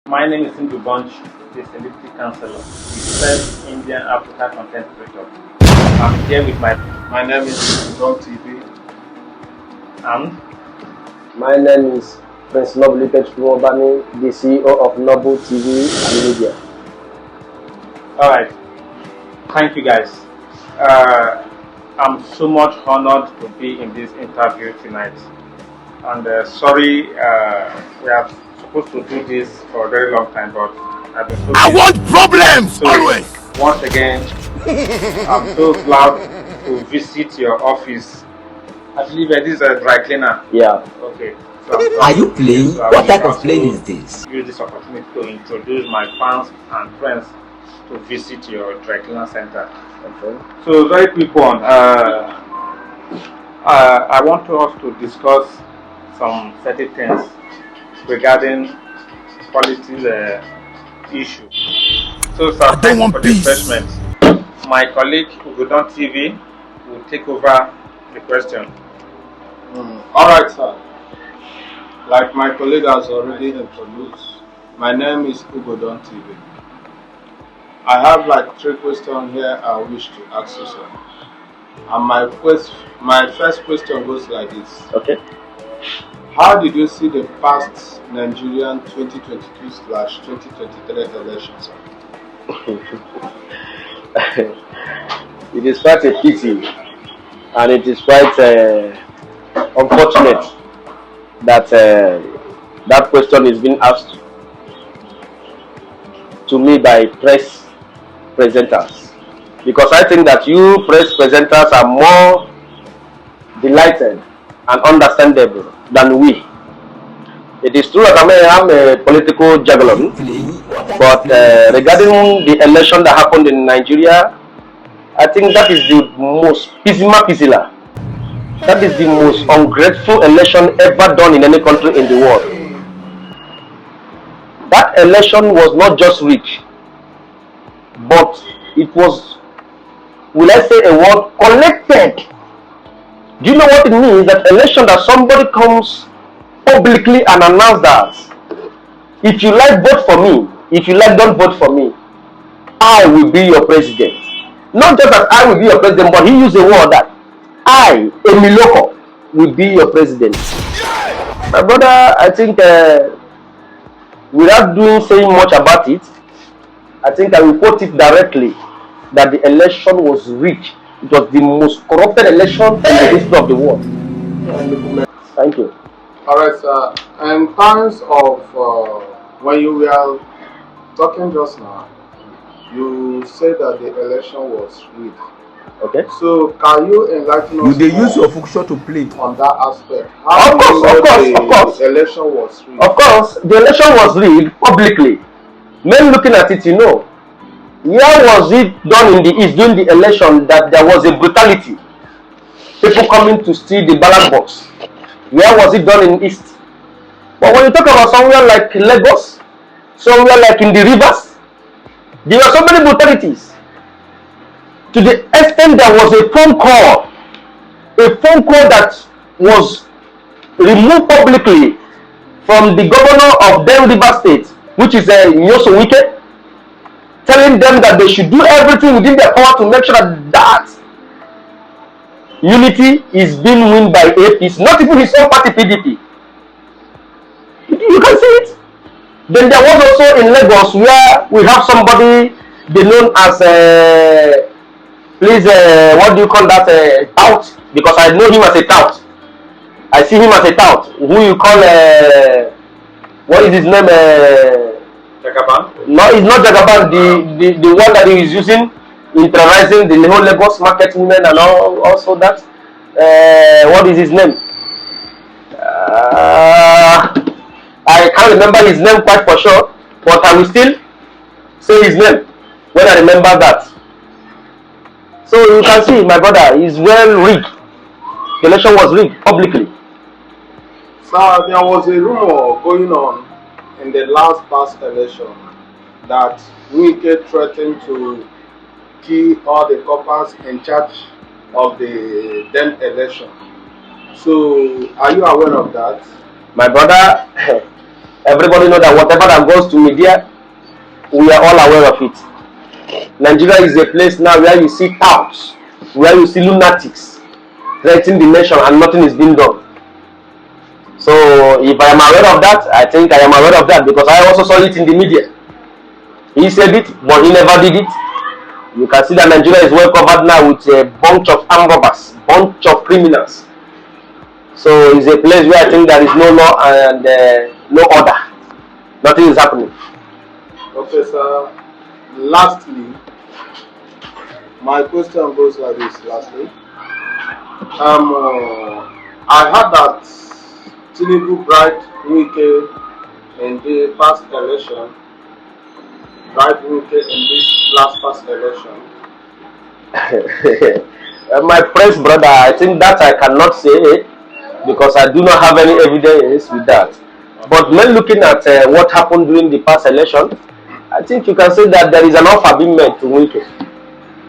My name is Simbu Bunch, the Celebrity Counselor, the first Indian Africa content creator. I'm here with My name is Don TV. and My name is Prince Noble Obani, the CEO of Noble TV and Media. alright, thank you guys. I'm so much honored to be in this interview tonight. And sorry, we are supposed to do this for a very long time, but I've been so busy. I want problems So, always. once again, I'm so glad to visit your office. I believe this is a dry cleaner. Yeah. Okay. Are you playing? So I What will type of also plane is this? use this opportunity to introduce my fans and friends to visit your dry cleaner center. Okay. So very quick one. I want us to discuss some certain things regarding quality issue. So sir, don't thank you want for the peace. refreshment. My colleague Ugodon TV will take over the question. Alright, sir. Like my colleague has already introduced, my name is Ugodon TV. I have like 3 questions here I wish to ask you, sir. And my first question goes like this. Okay. How did you see the past Nigerian 2022/2023 elections, sir? It is quite a pity, and it is quite unfortunate that that question is being asked to me by press presenters, because I think that you press presenters are more delighted and understandable than we. It is true that I am a political juggler, but regarding the election that happened in Nigeria, I think that is the most pisila. That is the most ungrateful election ever done in any country in the world. That election was not just rigged, but it was, will I say a word, collected. Do you know what it means? That election that somebody comes publicly and announce that if you like, vote for me. If you like, don't vote for me. I will be your president. Not just that I will be your president, but he used a word that I, Emiloko, will be your president. My brother, I think without saying much about it, I think I will quote it directly that the election was rigged. It was the most corrupted election in the history of the world. Thank you. Alright, sir. In terms of when you were talking just now, you said that the election was rigged. Okay. So can you enlighten us They use your more function to play. on that aspect? How Of course, the election was rigged? Of course, the election was rigged publicly. Men looking at it, you know, where was it done in the East during the election that there was a brutality? People coming to steal the ballot box. Where was it done in the East? But when you talk about somewhere like Lagos, somewhere like in the rivers, there were so many brutalities. To the extent there was a phone call that was removed publicly from the governor of Dem River State, which is Nyoso Wike, telling them that they should do everything within their power to make sure that unity is being won by APC, not even his own party PDP. You can see it. Then there was also in Lagos where we have somebody they known as what do you call that, tout? Because I know him as a tout. I see him as a tout. Who you call what is his name? Jagaban? No, it's not Jagaban. The one that he is using in terrorizing the whole Lagos market women and also that. What is his name? I can't remember his name quite for sure, but I will still say his name when I remember that. So you can see, my brother, is well rigged. The election was rigged publicly. Sir, there was a rumor going on in the past election that Wike threatened to kill all the coppers in charge of the then election. So, are you aware of that? My brother, Everybody know that whatever that goes to media, we are all aware of it. Nigeria is a place now where you see touts, where you see lunatics threatening the nation and nothing is being done. So if I am aware of that, I think I am aware of that because I also saw it in the media. He said it, but he never did it. You can see that Nigeria is well covered now with a bunch of armed robbers, bunch of criminals. So it's a place where I think there is no law and no order. Nothing is happening. Okay, sir. Lastly, my question goes like this. Lastly, I heard that Tinubu bribed Wike in the past election. Bribed Wike in this past election. My friend's brother, I think that I cannot say because I do not have any evidence with that. But when looking at what happened during the past election, I think you can say that there is an offer being made to Wike.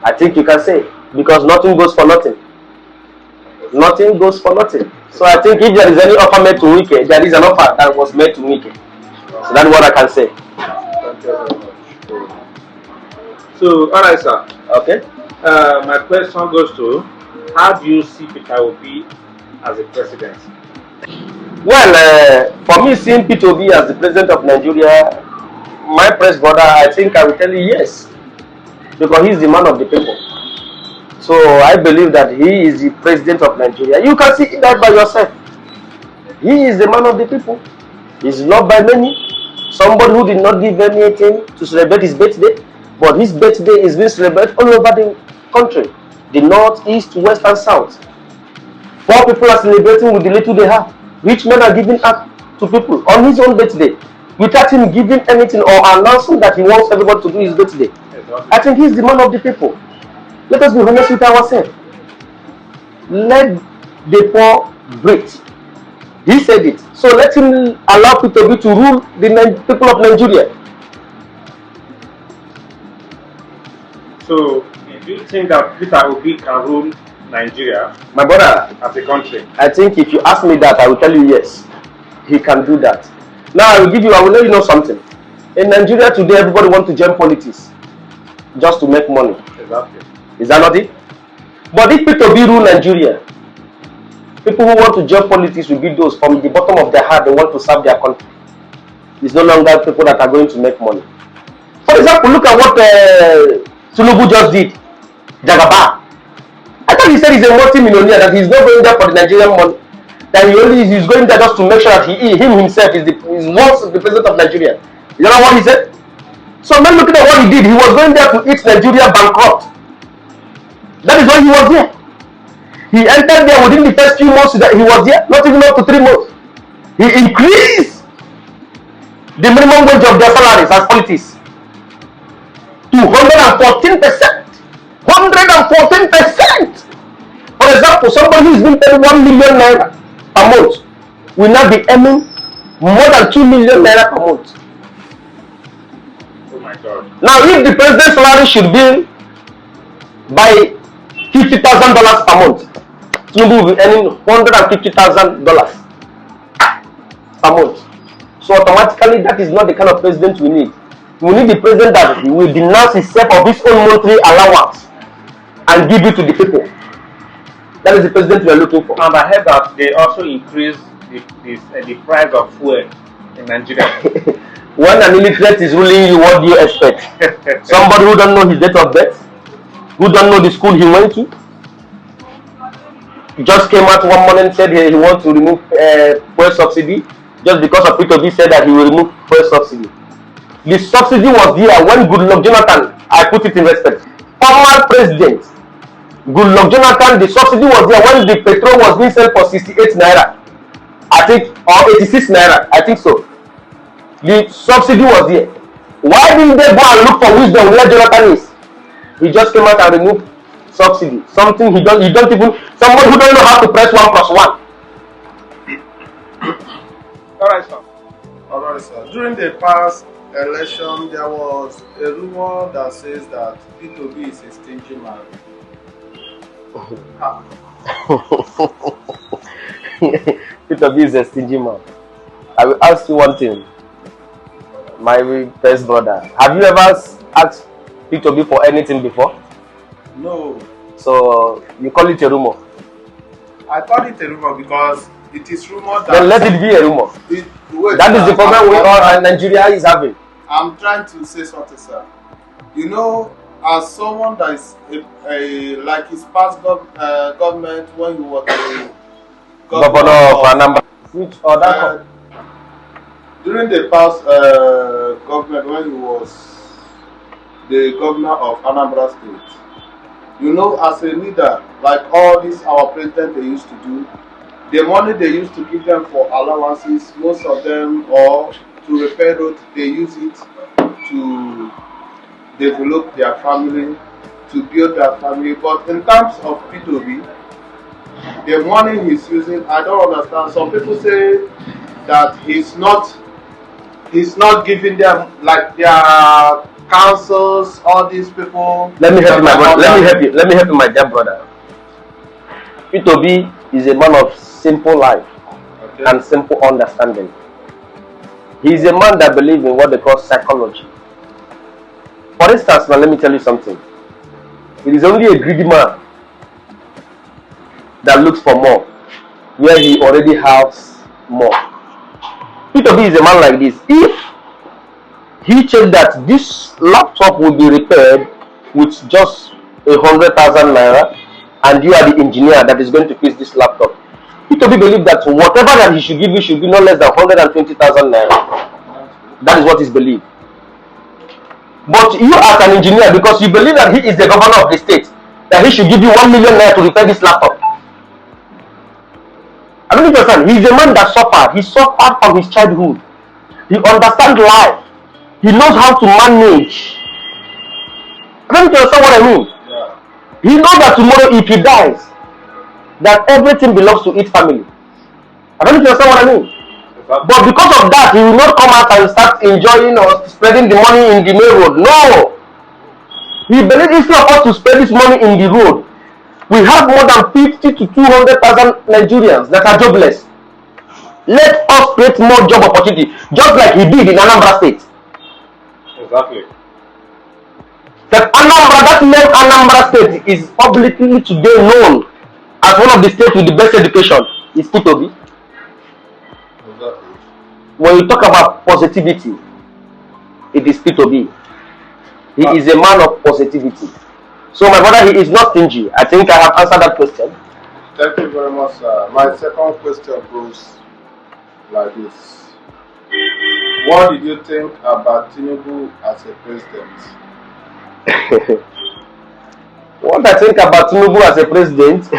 I think you can say because nothing goes for nothing. Nothing goes for nothing. So I think if there is any offer made to Wike, there is an offer that was made to Wike. So that's what I can say. Thank you very much. So, alright, sir. Okay. My question goes to, how do you see Peter Obi as a president? Well, for me, seeing Peter Obi as the president of Nigeria, my press brother, I think I will tell you yes, because he's the man of the people. So I believe that he is the president of Nigeria. You can see that by yourself. He is the man of the people. He's loved by many. Somebody who did not give anything to celebrate his birthday, but his birthday is being celebrated all over the country, the north, east, west, and south. Poor people are celebrating with the little they have. Rich men are giving up to people on his own birthday without him giving anything or announcing that he wants everybody to do his birthday. Exactly. I think he's the man of the people. Let us be honest with ourselves. Let the poor breathe. He said it. So let him allow Peter Obi to rule the people of Nigeria. So, do you think that Peter Obi can rule Nigeria, my brother, as a country? I think if you ask me that, I will tell you yes. He can do that. Now I will let you know something. In Nigeria today, everybody wants to join politics just to make money. Exactly. Is that not it? But if Peter Obi rule Nigeria, people who want to join politics will be those from the bottom of their heart, they want to serve their country. It's no longer people that are going to make money. For example, look at what Tinubu just did. Jagaba. I thought he said he's a multi-millionaire, that he's not going there for the Nigerian money. That he's going there just to make sure that him himself is once the president of Nigeria. You know what he said? So when looking at what he did, he was going there to eat Nigeria bankrupt. That is why he was there. He entered there within the first few months that he was there, not even up to 3 months. He increased the minimum wage of their salaries as politics to 114%. 114%. For example, somebody who is being paid 1 million naira per month will now be earning more than 2 million naira per month. Oh my God. Now, if the president's salary should be by $50,000 per month, Tinubu will be earning $150,000 per month. So automatically, that is not the kind of president we need. We need the president that will denounce himself of his own monthly allowance and give it to the people. That is the president we are looking for. And I heard that they also increased the price of fuel in Nigeria. When an illiterate is ruling you, what do you expect? Somebody who don't know his date of birth, who don't know the school he went to, just came out one morning and said he wants to remove fuel subsidy just because of Peter Obi said that he will remove fuel subsidy. The subsidy was there when Goodluck Jonathan, I put it in respect, former president Goodluck Jonathan, the subsidy was there when the petrol was being sold for 68 naira, I think, or 86 naira, I think so. The subsidy was there. Why didn't they go and look for wisdom where Jonathan is? He just came out and removed subsidy. Something he don't even, someone who don't know how to press 1+1. Alright, sir. During the past election, there was a rumor that says that Peter Obi is a stingy man. Peter Obi is a stingy man. I will ask you one thing. my best brother. Have you ever asked P2B for anything before? No, So you call it a rumor? I call it a rumor because it is rumored that. Then let it be a rumor. Wait, that is the problem we all Nigeria is having. I'm trying to say something, sir. You know, as someone that is like his past government when he was the governor of Anambra. Which other? During the past government when he was the governor of Anambra State, you know, as a leader, like all these our president they used to do, the money they used to give them for allowances, most of them, or to repair roads, they use it to develop their family, to build their family. But in terms of P2B, the money he's using, I don't understand. Some people say that he's not giving them like their councils, all these people. Let me help you, my brother. Let me help you, my dear brother. P2B is a man of simple life and simple understanding. He is a man that believes in what they call psychology. For instance, now let me tell you something. It is only a greedy man that looks for more, where he already has more. P2B is a man like this. If he checked that this laptop will be repaired with just 100,000 naira, and you are the engineer that is going to fix this laptop, P2B believe that whatever that he should give you should be no less than 120,000 naira. That is what is believed. But you as an engineer, because you believe that he is the governor of the state, that he should give you 1 million naira to repair this laptop. I don't understand. He is a man that suffered. He suffered from his childhood. He understands life. He knows how to manage. I don't understand what I mean. Yeah. He knows that tomorrow if he dies, that everything belongs to each family. I don't understand what I mean. But because of that, he will not come out and start enjoying or spreading the money in the main road. No. He believes instead of us to spread this money in the road, we have more than 50 to 200,000 Nigerians that are jobless. Let us create more job opportunity, just like he did in Anambra State. Exactly. That Anambra, that name Anambra State is publicly today known as one of the states with the best education. Is P2B. Exactly. When you talk about positivity, it is P2B. He is a man of positivity. So my brother, he is not stingy. I think I have answered that question. Thank you very much, sir. My second question goes like this. What did you think about Tinubu as a president? What I think about Tinubu as a president,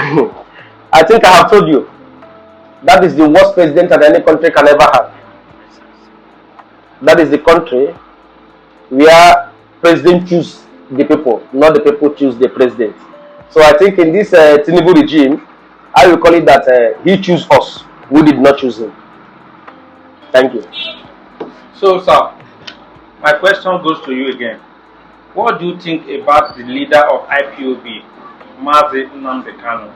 I think I have told you. That is the worst president that any country can ever have. That is the country where president choose the people, not the people choose the president. So I think in this Tinubu regime, I will call it that he choose us. We did not choose him. Thank you. So, sir, my question goes to you again. What do you think about the leader of IPOB, Mazi Nnamdi Kanu?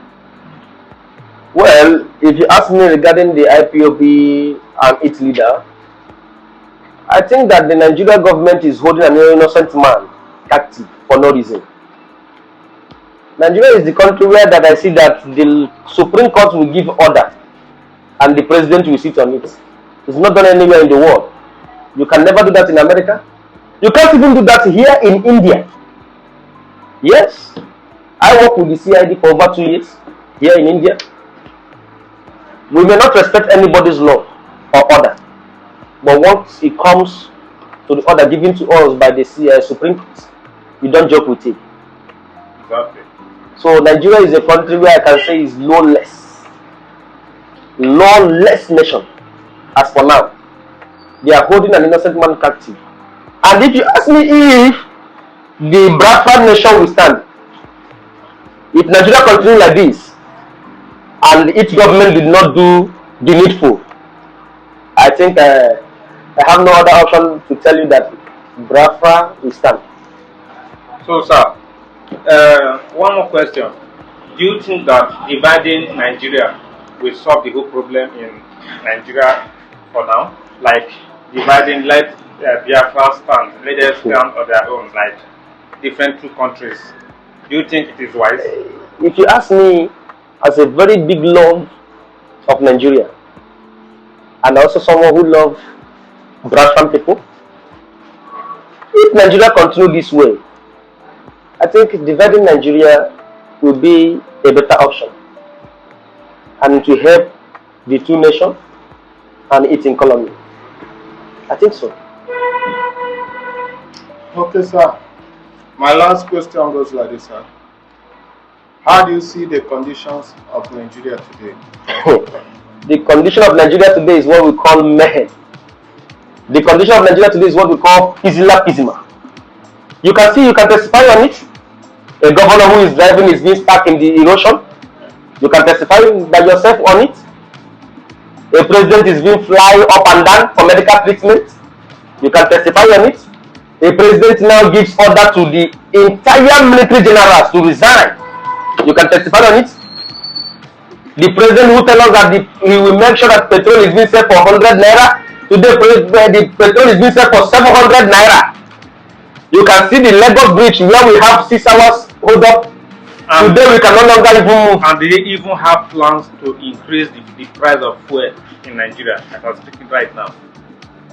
Well, if you ask me regarding the IPOB and its leader, I think that the Nigerian government is holding an innocent man captive for no reason. Nigeria is the country where that I see that the Supreme Court will give order and the president will sit on it. It's not done anywhere in the world. You can never do that in America. You can't even do that here in India. Yes, I work with the CID for over 2 years here in India. We may not respect anybody's law or order, but once it comes to the order given to us by the Supreme Court, you don't joke with it. Exactly. So Nigeria is a country where I can say is lawless nation. As for now, they are holding an innocent man captive. And if you ask me if the Biafran nation will stand, if Nigeria continues like this, and its government did not do the needful, I think I have no other option to tell you that Biafra will stand. So, sir, one more question. Do you think that dividing Nigeria will solve the whole problem in Nigeria for now? Like dividing, let Biafra stand, let them stand on their own, like different two countries. Do you think it is wise? If you ask me, as a very big love of Nigeria, and also someone who loves Biafran people, if Nigeria continue this way, I think dividing Nigeria will be a better option, and it will help the two nations and its economy. I think so. Okay, sir. My last question goes like this, sir. How do you see the conditions of Nigeria today? The condition of Nigeria today is what we call mayhem. The condition of Nigeria today is what we call Pizila Pizima. You can see, you can testify on it. A governor who is driving is being stuck in the erosion. You can testify by yourself on it. A president is being fly up and down for medical treatment. You can testify on it. A president now gives order to the entire military generals to resign. You can testify on it. The president who tells us that he will make sure that petrol is being sold for 100 naira. Today, the petrol is being sold for 700 naira. You can see the Lagos bridge where we have 6 hours hold up. Today we can no longer even move. And they even have plans to increase the price of fuel in Nigeria, as I'm speaking right now.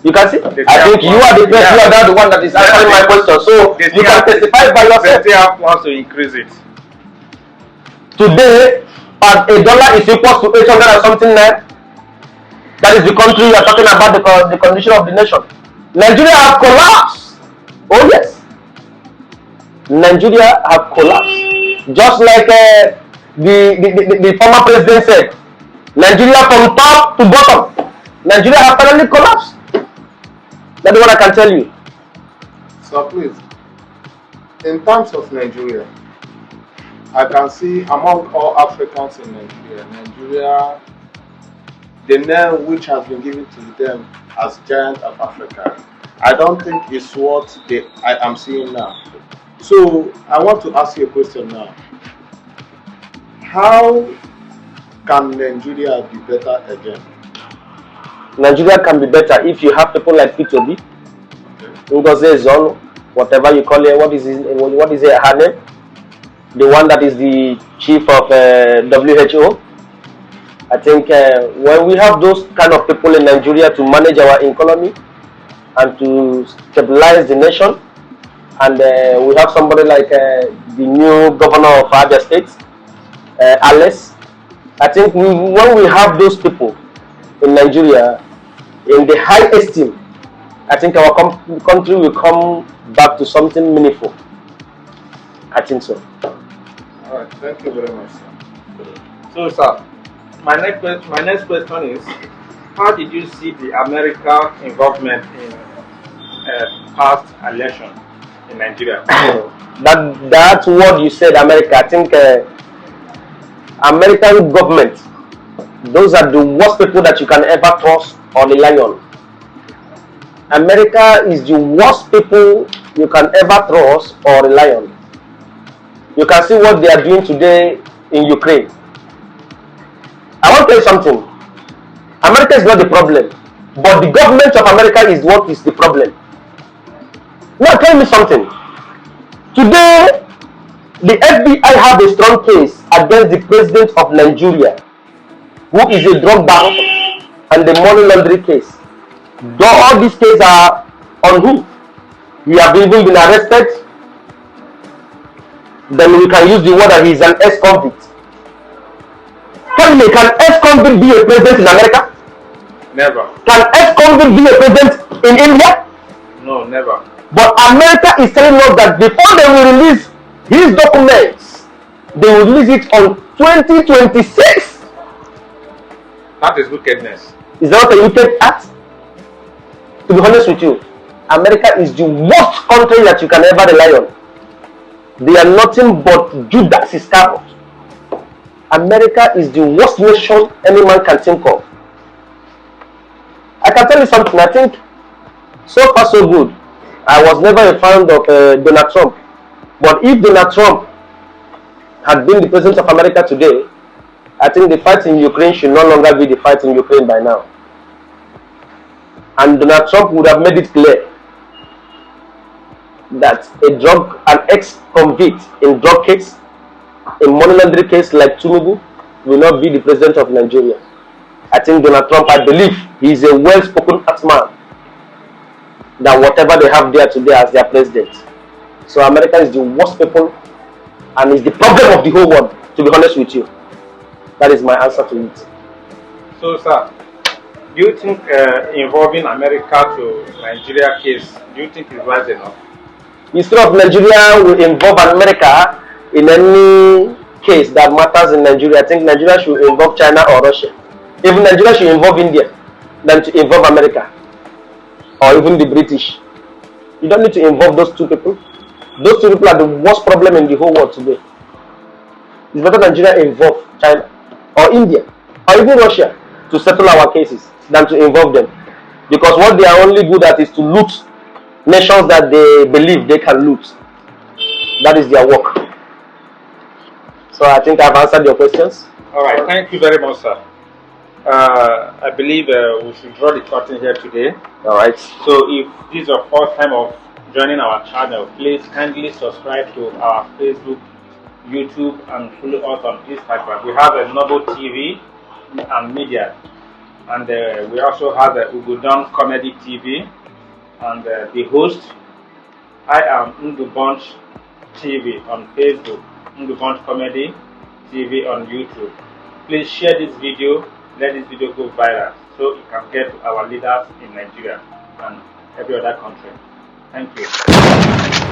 You can see. I think you are the person, you are the one that is answering my question. So you can testify by yourself. They have plans to increase it. Today, $1 is equal to 800 and something naira. That is the country you are talking about, the condition of the nation. Nigeria have collapsed. Oh yes. Nigeria have collapsed. Just like the former president said, Nigeria from top to bottom. Nigeria have finally collapsed. That's what I can tell you. So please, in terms of Nigeria, I can see among all Africans in Nigeria, the name which has been given to them as Giant of Africa, I don't think it's what I am seeing now. So I want to ask you a question now. How can Nigeria be better again? Nigeria can be better if you have people like P2B, Ngozi Ezonu, whatever you call it. What is her name? The one that is the chief of WHO. I think when we have those kind of people in Nigeria to manage our economy and to stabilize the nation, and we have somebody like the new governor of Abia State, Alice. I think when we have those people in Nigeria in the high esteem, I think our country will come back to something meaningful. I think so. All right, thank you very much, sir. So, sir, my next question is, how did you see the American involvement in past election in Nigeria? That word you said, America, I think American government, those are the worst people that you can ever trust or rely on. America is the worst people you can ever trust or rely on. You can see what they are doing today in Ukraine. I want to tell you something. America is not the problem, but the government of America is what is the problem. Now tell me something. Today, the FBI have a strong case against the president of Nigeria, who is a drug baron, and the money laundering case. Though all these cases are on him, he has even been arrested. Then we can use the word that he is an ex-convict. Tell me, can ex-convict be a president in America? Never. Can ex-convict be a president in India? No, never. But America is telling us that before they will release his documents, they will release it on 2026. That is wickedness. Is that not a wicked act? To be honest with you, America is the worst country that you can ever rely on. They are nothing but Judas Iscariot. America is the worst nation any man can think of. I can tell you something. I think so far so good. I was never a fan of Donald Trump. But if Donald Trump had been the president of America today, I think the fight in Ukraine should no longer be the fight in Ukraine by now. And Donald Trump would have made it clear that an ex-convict in drug case, in money laundering case like Tinubu, will not be the president of Nigeria. I think Donald Trump, I believe, he is a well-spoken man than whatever they have there today as their president. So America is the worst people and is the problem of the whole world, to be honest with you. That is my answer to it. So, sir, do you think involving America to Nigeria case, do you think is wise enough? Instead of Nigeria will involve America in any case that matters in Nigeria, I think Nigeria should involve China or Russia. Even Nigeria should involve India than to involve America or even the British. You don't need to involve those two people. Those two people are the worst problem in the whole world today. It's better Nigeria involve China or India or even Russia to settle our cases than to involve them. Because what they are only good at is to loot nations that they believe they can loot. That is their work. So I think I've answered your questions. All right, thank you very much, sir. I believe we should draw the curtain here today. All right. So if this is your first time of joining our channel, please kindly subscribe to our Facebook, YouTube, and follow us on Instagram. We have a Noble TV and Media, and we also have a Ugudon Comedy TV, and the host, I am Ndu Bunch TV on Facebook, Ndu Bunch Comedy TV on YouTube. Please share this video, let this video go viral so it can get to our leaders in Nigeria and every other country. Thank you.